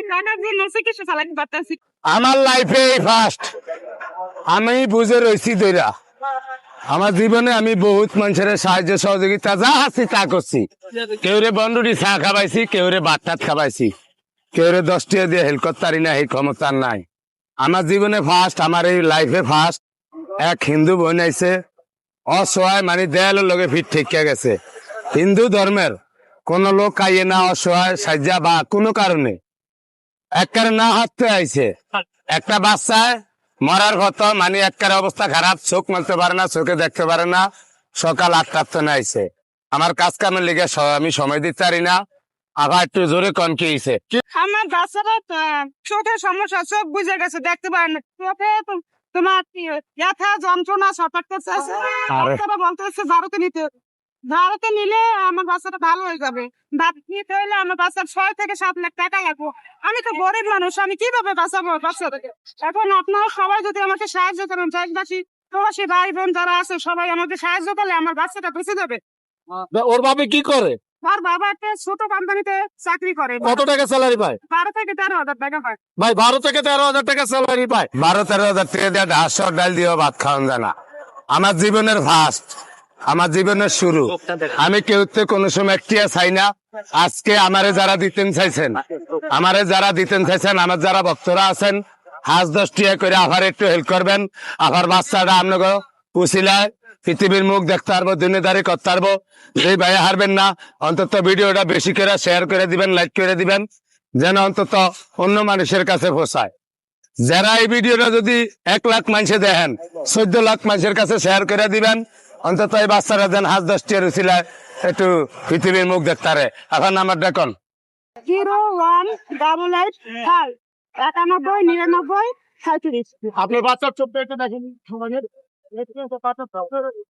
আমি টাকার জন্য চিকিৎসা চালাতে পারতেছি। আমার লাইফে ফার্স্ট আমি বুঝে রয়েছি দইরা আমার জীবনে আমি বহুত মানুষের সাহায্য সহযোগিতা যা আছি তা করছি। কেউ রে বন্ধুটি চা খাবাইছি, কেউ রে ভাত টাত খাবাইছি, কেউ রে 10 টাকা দিয়ে হেল্প করতে পারি না, এই ক্ষমতা নাই। আমার জীবনে ফার্স্ট, আমার এই লাইফে ফার্স্ট এক হিন্দু বোন আইছে, অসহায় মানে দেয়ালের লগে ফিট ঠেকিয়া গেছে। হিন্দু ধর্মের কোন লোক আইয়ে না অসহায় সাজ্জা বা কোনো কারণে একবারে না হাঁটতে আইছে। একটা বাচ্চায় মরার কথা মানে একবারে অবস্থা খারাপ, চোখ মারতে পারে না, চোখে দেখতে পারে না, সকাল 8টার তো আইছে। আমার কাজ কামের লিগে আমি সময় দিতে পারি না। আবার একটু জোরে কন কি হইছে? আমার বাচ্চারা চোখের সমস্যা, চোখ বুঝে গেছে, দেখতে পারে না। চোখে তোমার ব্যথা যন্ত্রণা সতর্ক করতেছে। ডাক্তাররা বলতেছে ভারতে নিলে আমার বাচ্চাটা ভালো হয়ে যাবে। নিতে হইলে আমার বাচ্চার 6 থেকে 7 লাখ টাকা লাগবে। আমি তো গরিব মানুষ, আমি কিভাবে বাঁচাবো বাচ্চাটাকে? এখন আপনারা সবাই যদি আমাকে সাহায্য করেন, দেশবাসী প্রবাসী ভাই বোন যারা আছে সবাই আমাকে সাহায্য করলে আমার বাচ্চাটা বেঁচে যাবে। ওর বাবা কি করে? আর বাবা একটা ছোট কোম্পানিতে চাকরি করে। কত টাকা স্যালারি পায়? 12 থেকে 13,000 টাকা পায়। ভাই 12 থেকে 13,000 টাকা স্যালারি পায়। 12-13 হাজার টাকা দিয়ে ঢাস ডাল দিয়েও ভাত খাওয়ান যায় না। আমার জীবনের ফার্স্ট, আমার জীবনের শুরু। আমি কেউতে কোনো সময় একটিয়া চাই না। আজকে আমারে যারা দিতেন চাইছেন, আমার যারা ভক্তরা আছেন, 5-10 টাকা করে আবার একটু হেল্প করবেন। আবার বাচ্চাটা আপনাকে পুষিলায় পৃথিবীর মুখ দেখতে পারবো, দুনিয়াদারি করতে পারবো। যেই ভাই হারবেন না, অন্তত ভিডিওটা বেশি করে শেয়ার করে দিবেন, লাইক করে দিবেন, যেন অন্তত অন্য মানুষের কাছে পৌঁছায়। যারা এই ভিডিওটা যদি 1 লাখ মানুষে দেখেন, 14 লাখ মানুষের কাছে শেয়ার করে দিবেন। অন্তত এই বাচ্চারা যেন 5-10 টাকা রুচিলায় একটু পৃথিবীর মুখ দেখতে পারে। এখন আমার দেখুন 0188 91 99 37। আপনার বাচ্চার চোখটা একটু দেখেন।